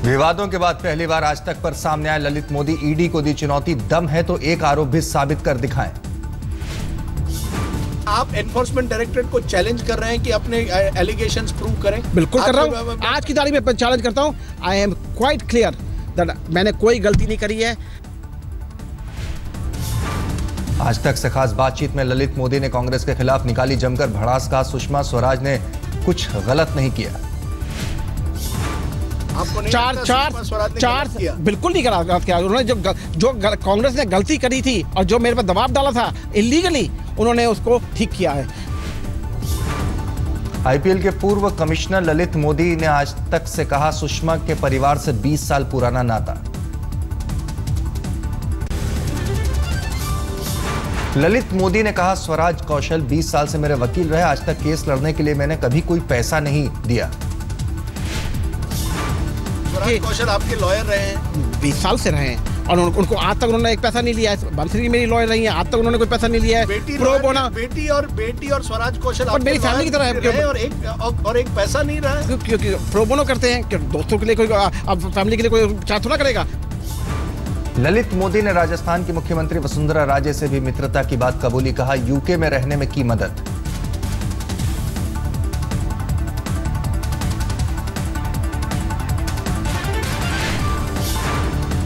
विवादों के बाद पहली बार आज तक पर सामने आए ललित मोदी। ईडी को दी चुनौती, दम है तो एक आरोप भी साबित कर दिखाएं। आप एनफोर्समेंट डायरेक्टरेट को चैलेंज कर रहे हैं कि अपने एलिगेशंस प्रूव करें। बिल्कुल कर रहा हूं, आज की तारीख में चैलेंज करता हूं। I am quite clear that मैंने कोई गलती नहीं करी है। आज तक से खास बातचीत में ललित मोदी ने कांग्रेस के खिलाफ निकाली जमकर भड़ास। कहा सुषमा स्वराज ने कुछ गलत नहीं किया। चार बिल्कुल नहीं करा किया। उन्होंने जो कांग्रेस ने गलती करी थी और जो मेरे पर दबाव डाला था इलीगली, उन्होंने उसको ठीक किया है। आईपीएल के पूर्व कमिश्नर ललित मोदी ने आज तक से कहा सुषमा के परिवार से 20 साल पुराना नाता। ललित मोदी ने कहा स्वराज कौशल 20 साल से मेरे वकील रहे। आज तक केस लड़ने के लिए मैंने कभी कोई पैसा नहीं दिया। स्वराज कौशल आपके लॉयर रहे हैं, 20 साल से रहे हैं और उनको आज तक उन्होंने एक पैसा नहीं लिया है। बंसरी मेरी लॉयर रही है, आज तक उन्होंने कोई पैसा नहीं लिया है। बेटी और स्वराज कौशल और मेरी फैमिली की तरह है और एक पैसा नहीं रहा है। क्योंकि प्रो बोनो करते हैं कि दोस्तों के लिए कोई, अब फैमिली के लिए कोई चार्ज थोड़ा करेगा। ललित मोदी ने राजस्थान की मुख्यमंत्री वसुंधरा राजे से भी मित्रता की बात कबूली। कहा यूके में रहने में की मदद।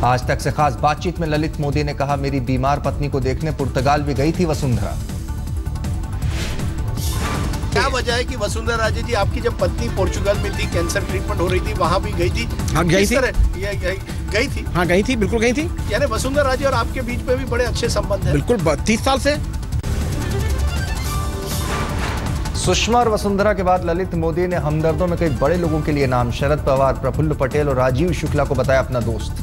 आज तक से खास बातचीत में ललित मोदी ने कहा मेरी बीमार पत्नी को देखने पुर्तगाल भी गई थी वसुंधरा। क्या वजह है कि वसुंधरा राजे जी आपकी जब पत्नी पोर्चुगल में थी, कैंसर ट्रीटमेंट हो रही थी, वहां भी गई थी? हाँ गई थी। गई थी? हाँ गई थी, बिल्कुल गई थी। यानी वसुंधरा राजे और आपके बीच में भी बड़े अच्छे संबंध हैं। बिल्कुल 30 साल से। सुषमा और वसुंधरा के बाद ललित मोदी ने हमदर्दों में कई बड़े लोगों के लिए नाम शरद पवार, प्रफुल्ल पटेल और राजीव शुक्ला को बताया अपना दोस्त।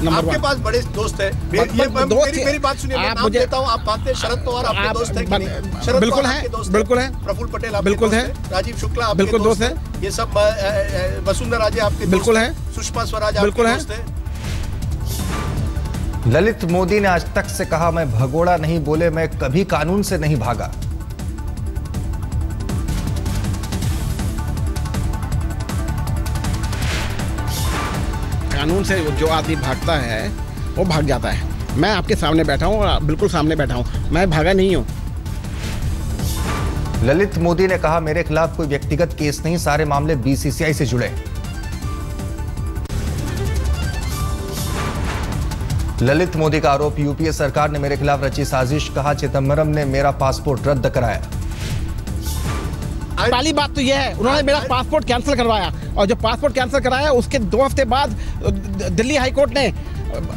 आपके पास बड़े दोस्त हैं। मेरी बात सुनिए, मैं नाम देता हूं, आप मानते हैं शरद पवार आपके दोस्त हैं कि नहीं? शरद बिल्कुल पवार है, आपके दोस्त बिल्कुल है। प्रफुल्ल पटेल आपके बिल्कुल दोस्त है। राजीव शुक्ला आपके बिल्कुल दोस्त है। ये सब वसुंधरा राजे आपके बिल्कुल दोस्त है। सुषमा स्वराज बिल्कुल आपके है। दोस्त हैं। ललित मोदी ने आज तक से कहा मैं भगोड़ा नहीं, बोले मैं कभी कानून से नहीं भागा। कानून से जो आदमी भागता है वो भाग जाता है। मैं आपके सामने बैठा हूं और बिल्कुल सामने बैठा हूं, मैं भागा नहीं हूं। ललित मोदी ने कहा मेरे खिलाफ कोई व्यक्तिगत केस नहीं, सारे मामले बीसीसीआई से जुड़े। ललित मोदी का आरोप यूपीए सरकार ने मेरे खिलाफ रची साजिश। कहा चिदंबरम ने मेरा पासपोर्ट रद्द कराया। पहली बात तो यह है उन्होंने मेरा पासपोर्ट कैंसिल करवाया और जो पासपोर्ट कैंसिल कराया उसके 2 हफ्ते बाद दिल्ली हाई कोर्ट ने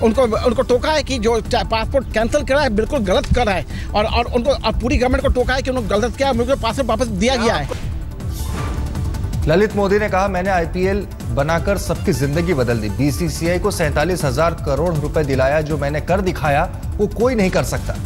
उनको टोका है कि जो पासपोर्ट कैंसिल करा है बिल्कुल गलत करा है और उनको पूरी गवर्नमेंट को टोका है कि उन्होंने गलत किया, मुझे पासपोर्ट वापस दिया गया है। ललित मोदी ने कहा मैंने आईपीएल बनाकर सबकी जिंदगी बदल दी। बीसीसीआई को 47,000 करोड़ रुपए दिलाया, जो मैंने कर दिखाया वो कोई नहीं कर सकता।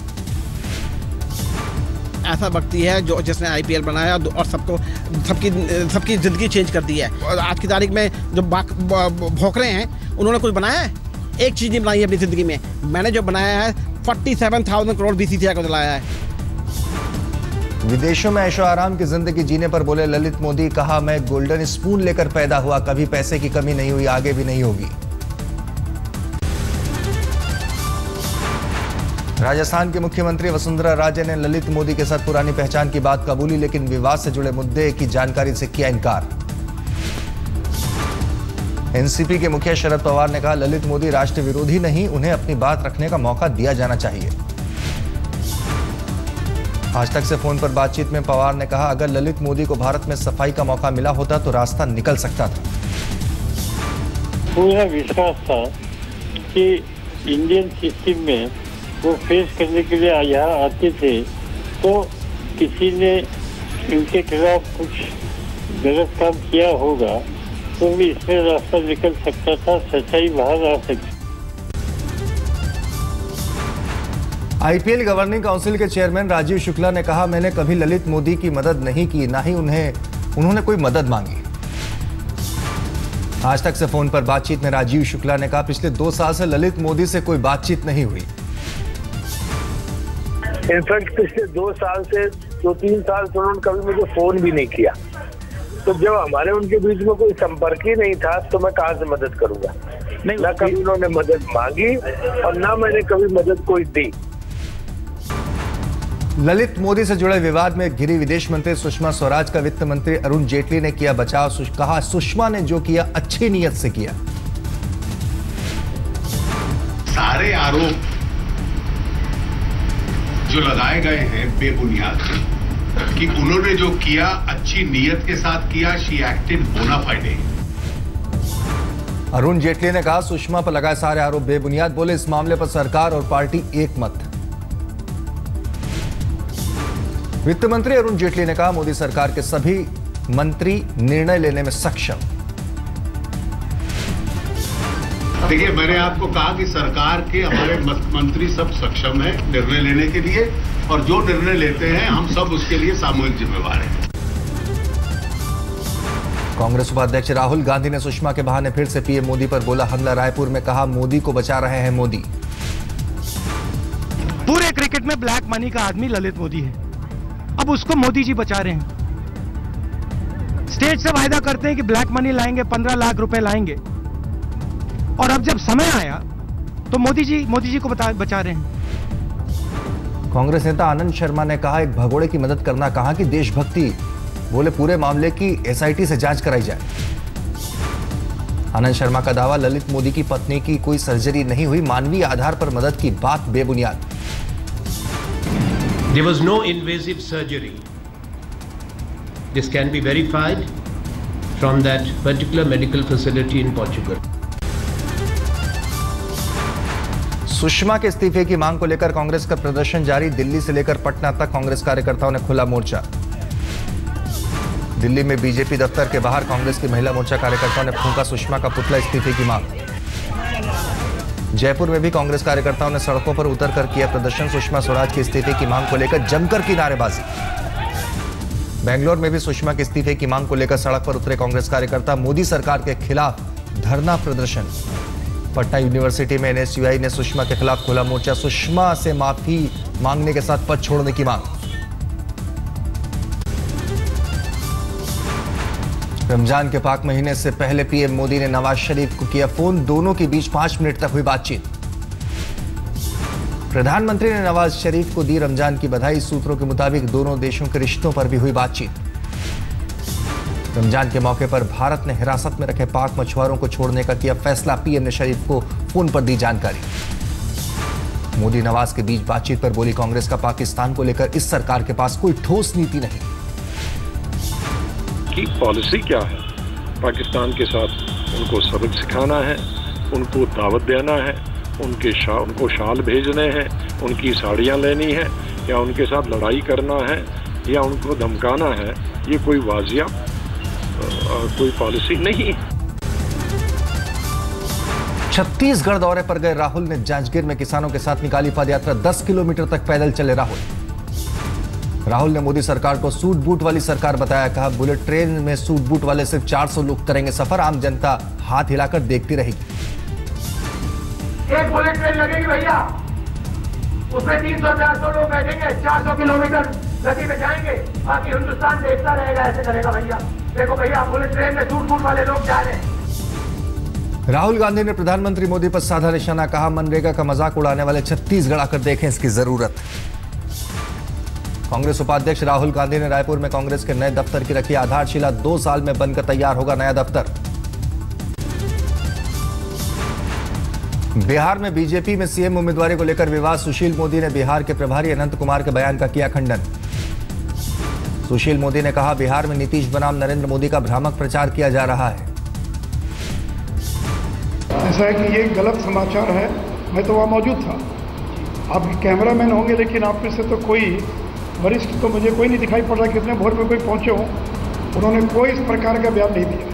ऐसा व्यक्ति है जो जिसने आईपीएल बनाया और सबकी जिंदगी चेंज कर दी है। और आज की तारीख में जो भौंक रहे हैं उन्होंने कुछ बनाया है? एक चीज नहीं बनाई है अपनी जिंदगी में। मैंने जो बनाया है 47,000 करोड़ बीसीसीआई को दिलाया है। विदेशों में ऐशो आराम की जिंदगी जीने पर बोले ललित मोदी। कहा मैं गोल्डन स्पून लेकर पैदा हुआ, कभी पैसे की कमी नहीं हुई, आगे भी नहीं होगी। राजस्थान के मुख्यमंत्री वसुंधरा राजे ने ललित मोदी के साथ पुरानी पहचान की बात कबूली, लेकिन विवाद से जुड़े मुद्दे की जानकारी से किया इनकार। एनसीपी के मुखिया शरद पवार ने कहा ललित मोदी राष्ट्र विरोधी नहीं, उन्हें अपनी बात रखने का मौका दिया जाना चाहिए। आज तक से फोन पर बातचीत में पवार ने कहा अगर ललित मोदी को भारत में सफाई का मौका मिला होता तो रास्ता निकल सकता था। पूरा विश्वास था कि इंडियन सिस्टम में वो फेस करने के लिए यहाँ आते थे तो किसी ने उनके खिलाफ कुछ गलत काम किया होगा तो भी इसमें रास्ता निकल सकता था, सच्चाई बाहर आ सकती। आईपीएल गवर्निंग काउंसिल के चेयरमैन राजीव शुक्ला ने कहा मैंने कभी ललित मोदी की मदद नहीं की, ना ही उन्होंने कोई मदद मांगी। आज तक से फोन पर बातचीत में राजीव शुक्ला ने कहा पिछले 2 साल से ललित मोदी से कोई बातचीत नहीं हुई। इनफैक्ट पिछले 2 साल से 2-3 साल से उन्होंने कभी मुझे फोन भी नहीं किया। तो जब हमारे उनके बीच में कोई संपर्क ही नहीं था तो मैं कहाँ से मदद करूंगा? ना कभी उन्होंने मदद मांगी और ना मैंने कभी मदद कोई दी। ललित मोदी से जुड़े विवाद में घिरी विदेश मंत्री सुषमा स्वराज का वित्त मंत्री अरुण जेटली ने किया बचाव। कहा सुषमा ने जो किया अच्छी नीयत से किया। सारे आरोप जो लगाए गए हैं बेबुनियाद कि उन्होंने जो किया अच्छी नीयत के साथ किया, शी एक्टेड बोना फाइडे। अरुण जेटली ने कहा सुषमा पर लगाए सारे आरोप बेबुनियाद। बोले इस मामले पर सरकार और पार्टी एक मत। वित्त मंत्री अरुण जेटली ने कहा मोदी सरकार के सभी मंत्री निर्णय लेने में सक्षम। देखिए, मैंने आपको कहा कि सरकार के हमारे मंत्री सब सक्षम है निर्णय लेने के लिए, और जो निर्णय लेते हैं हम सब उसके लिए सामूहिक जिम्मेवार हैं। कांग्रेस उपाध्यक्ष राहुल गांधी ने सुषमा के बहाने फिर से पीएम मोदी पर बोला हमला। रायपुर में कहा मोदी को बचा रहे हैं मोदी। पूरे क्रिकेट में ब्लैक मनी का आदमी ललित मोदी है, अब उसको मोदी जी बचा रहे हैं। स्टेज से वायदा करते हैं कि ब्लैक मनी लाएंगे, 15 लाख रुपए लाएंगे, और अब जब समय आया तो मोदी जी को बचा रहे हैं। कांग्रेस नेता आनंद शर्मा ने कहा एक भगोड़े की मदद करना कहा कि देशभक्ति। बोले पूरे मामले की एसआईटी से जांच कराई जाए। आनंद शर्मा का दावा ललित मोदी की पत्नी की कोई सर्जरी नहीं हुई, मानवीय आधार पर मदद की बात बेबुनियाद। There was no invasive surgery. This can be verified from that particular medical facility in Portugal. Sushma के इस्तीफे की मांग को लेकर कांग्रेस का प्रदर्शन जारी। दिल्ली से लेकर पटना तक कांग्रेस कार्यकर्ताओं ने खुला मोर्चा। दिल्ली में बीजेपी दफ्तर के बाहर कांग्रेस की महिला मोर्चा कार्यकर्ताओं ने फूंका सुषमा का पुतला इस्तीफे की मांग। जयपुर में भी कांग्रेस कार्यकर्ताओं ने सड़कों पर उतरकर किया प्रदर्शन। सुषमा स्वराज के इस्तीफे की मांग को लेकर जमकर की नारेबाजी। बेंगलोर में भी सुषमा के इस्तीफे की मांग को लेकर सड़क पर उतरे कांग्रेस कार्यकर्ता। मोदी सरकार के खिलाफ धरना प्रदर्शन। पटना यूनिवर्सिटी में एनएसयूआई ने सुषमा के खिलाफ खोला मोर्चा। सुषमा से माफी मांगने के साथ पद छोड़ने की मांग। रमजान के पाक महीने से पहले पीएम मोदी ने नवाज शरीफ को किया फोन। दोनों के बीच 5 मिनट तक हुई बातचीत। प्रधानमंत्री ने नवाज शरीफ को दी रमजान की बधाई। सूत्रों के मुताबिक दोनों देशों के रिश्तों पर भी हुई बातचीत। रमजान के मौके पर भारत ने हिरासत में रखे पाक मछुआरों को छोड़ने का किया फैसला। पीएम ने शरीफ को फोन पर दी जानकारी। मोदी नवाज के बीच बातचीत पर बोली कांग्रेस का पाकिस्तान को लेकर इस सरकार के पास कोई ठोस नीति नहीं। की पॉलिसी क्या है? पाकिस्तान के साथ उनको सबक सिखाना है, उनको दावत देना है, उनको शाल भेजने हैं, उनकी साड़ियाँ लेनी है, या उनके साथ लड़ाई करना है, या उनको धमकाना है? ये कोई वाजिया कोई पॉलिसी नहीं। छत्तीसगढ़ दौरे पर गए राहुल ने जांजगीर में किसानों के साथ निकाली पदयात्रा। 10 किलोमीटर तक पैदल चले राहुल ने मोदी सरकार को सूट बूट वाली सरकार बताया। कहा बुलेट ट्रेन में सूट बूट वाले सिर्फ 400 लोग करेंगे सफर, आम जनता हाथ हिलाकर देखती रहेगी। एक बुलेट ट्रेन लगेगी भैया, उसमें 300-400 लोग बैठेंगे, 400 किलोमीटर गति में जाएंगे, बाकी हिंदुस्तान देखता रहेगा, ऐसे करेगा भैया। देखो भैया बुलेट ट्रेन में सूट बूट वाले लोग जा रहे हैं। राहुल गांधी ने प्रधानमंत्री मोदी पर साधा निशाना। कहा मनरेगा का मजाक उड़ाने वाले छत्तीसगढ़ आकर देखें इसकी जरूरत। कांग्रेस उपाध्यक्ष राहुल गांधी ने रायपुर में कांग्रेस के नए दफ्तर की रखी आधारशिला। 2 साल में बनकर तैयार होगा नया दफ्तर। बिहार में बीजेपी में सीएम उम्मीदवारी को लेकर विवाद। सुशील मोदी ने बिहार के प्रभारी अनंत कुमार के बयान का किया खंडन। सुशील मोदी ने कहा बिहार में नीतीश बनाम नरेंद्र मोदी का भ्रामक प्रचार किया जा रहा है। ऐसा है कि ये गलत समाचार है। मैं तो वहाँ मौजूद था, आप कैमरामैन होंगे, लेकिन आप में से तो कोई वरिष्ठ तो मुझे कोई नहीं दिखाई पड़ रहा कितने भोर में कोई पहुंचे हो। उन्होंने कोई इस प्रकार का बयान नहीं दिया।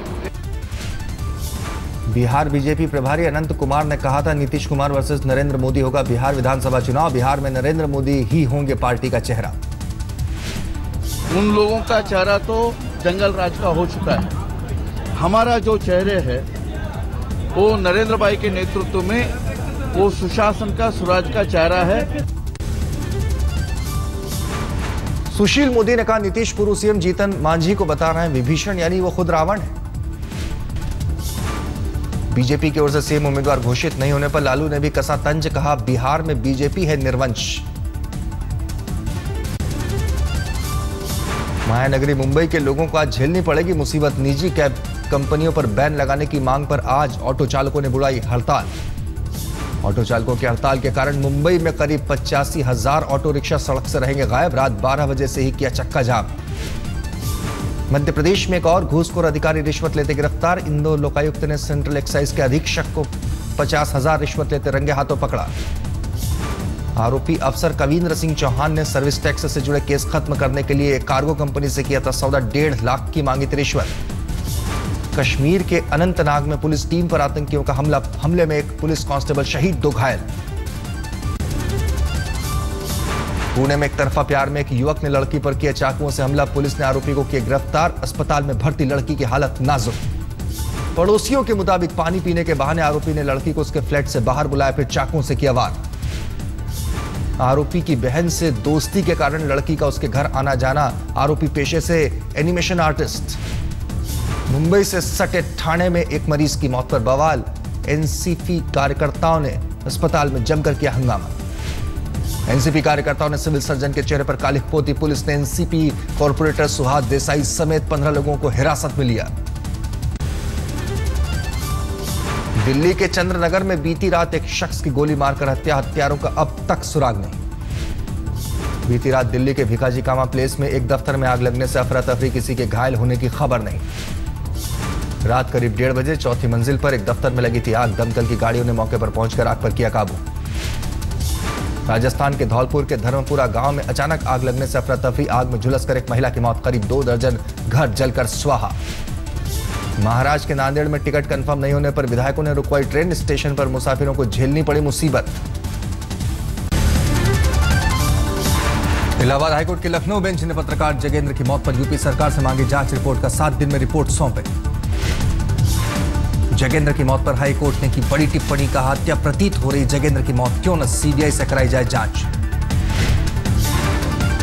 बिहार बीजेपी प्रभारी अनंत कुमार ने कहा था नीतीश कुमार वर्सेस नरेंद्र मोदी होगा बिहार विधानसभा चुनाव। बिहार में नरेंद्र मोदी ही होंगे पार्टी का चेहरा। उन लोगों का चेहरा तो जंगल राज का हो चुका है। हमारा जो चेहरे है वो नरेंद्र भाई के नेतृत्व में वो सुशासन का, स्वराज का चेहरा है। सुशील मोदी ने कहा नीतीश पूर्व सीएम जीतन मांझी को बता रहे हैं विभीषण, यानी वो खुद रावण है। बीजेपी की ओर से सीएम उम्मीदवार घोषित नहीं होने पर लालू ने भी कसा तंज, कहा बिहार में बीजेपी है निर्वंश। महानगरी मुंबई के लोगों को आज झेलनी पड़ेगी मुसीबत, निजी कैब कंपनियों पर बैन लगाने की मांग पर आज ऑटो चालकों ने बुलाई हड़ताल। ऑटो चालकों की हड़ताल के कारण मुंबई में करीब 85,000 ऑटो रिक्शा सड़क से रहेंगे गायब। रात 12 बजे से ही किया चक्का जाम। मध्य प्रदेश में एक और घूसखोर अधिकारी रिश्वत लेते गिरफ्तार। इंदौर लोकायुक्त ने सेंट्रल एक्साइज के अधीक्षक को 50,000 रिश्वत लेते रंगे हाथों पकड़ा। आरोपी अफसर कविंद्र सिंह चौहान ने सर्विस टैक्स से जुड़े केस खत्म करने के लिए कार्गो कंपनी से किया था सौदा। 1.5 लाख की मांगी थी रिश्वत। कश्मीर के अनंतनाग में पुलिस टीम पर आतंकियों का हमले में एक पुलिस कांस्टेबल शहीद, 2 घायल। पुणे में एक तरफा प्यार में एक युवक ने लड़की पर किया चाकुओं से हमला। पुलिस ने आरोपी को किया गिरफ्तार। अस्पताल में भर्ती लड़की की हालत नाजुक। पड़ोसियों के मुताबिक पानी पीने के बहाने आरोपी ने लड़की को उसके फ्लैट से बाहर बुलाया, फिर चाकुओं से किया वार। आरोपी की बहन से दोस्ती के कारण लड़की का उसके घर आना जाना। आरोपी पेशे से एनिमेशन आर्टिस्ट। मुंबई से सटे ठाणे में एक मरीज की मौत पर बवाल। एनसीपी कार्यकर्ताओं ने अस्पताल में जमकर किया हंगामा। एनसीपी कार्यकर्ताओं ने सिविल सर्जन के चेहरे पर कालिख पोती। पुलिस ने एनसीपी कॉर्पोरेटर सुहास देसाई समेत 15 लोगों को हिरासत में लिया। दिल्ली के चंद्रनगर में बीती रात एक शख्स की गोली मारकर हत्या। हत्यारों का अब तक सुराग नहीं। बीती रात दिल्ली के भिकाजी कामा प्लेस में एक दफ्तर में आग लगने से अफरा तफरी, किसी के घायल होने की खबर नहीं। रात करीब 1:30 बजे चौथी मंजिल पर एक दफ्तर में लगी थी आग। दमकल की गाड़ियों ने मौके पर पहुंचकर आग पर किया काबू। राजस्थान के धौलपुर के धर्मपुरा गांव में अचानक आग लगने से अफरा तफरी। आग में झुलसकर एक महिला की मौत। करीब 2 दर्जन घर जलकर स्वाहा। महाराष्ट्र के नांदेड़ में टिकट कंफर्म नहीं होने पर विधायकों ने रुकवाई ट्रेन। स्टेशन पर मुसाफिरों को झेलनी पड़ी मुसीबत। इलाहाबाद हाईकोर्ट के लखनऊ बेंच ने पत्रकार जगेंद्र की मौत पर यूपी सरकार से मांगी जांच रिपोर्ट का 7 दिन में रिपोर्ट सौंपे। जगेंद्र की मौत पर हाईकोर्ट ने की बड़ी टिप्पणी, कहा हत्या प्रतीत हो रही जगेंद्र की मौत, क्यों न सीबीआई से कराई जाए जांच।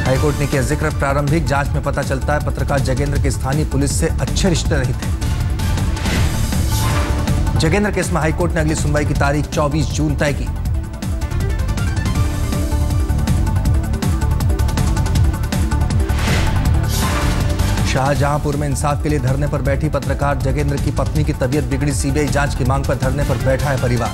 हाईकोर्ट ने किया जिक्र, प्रारंभिक जांच में पता चलता है पत्रकार जगेंद्र के स्थानीय पुलिस से अच्छे रिश्ते नहीं थे। जगेंद्र केस में हाईकोर्ट ने अगली सुनवाई की तारीख 24 जून तय की। शाहजहांपुर में इंसाफ के लिए धरने पर बैठी पत्रकार जगेंद्र की पत्नी की तबीयत बिगड़ी। सीबीआई जांच की मांग पर धरने पर बैठा है परिवार।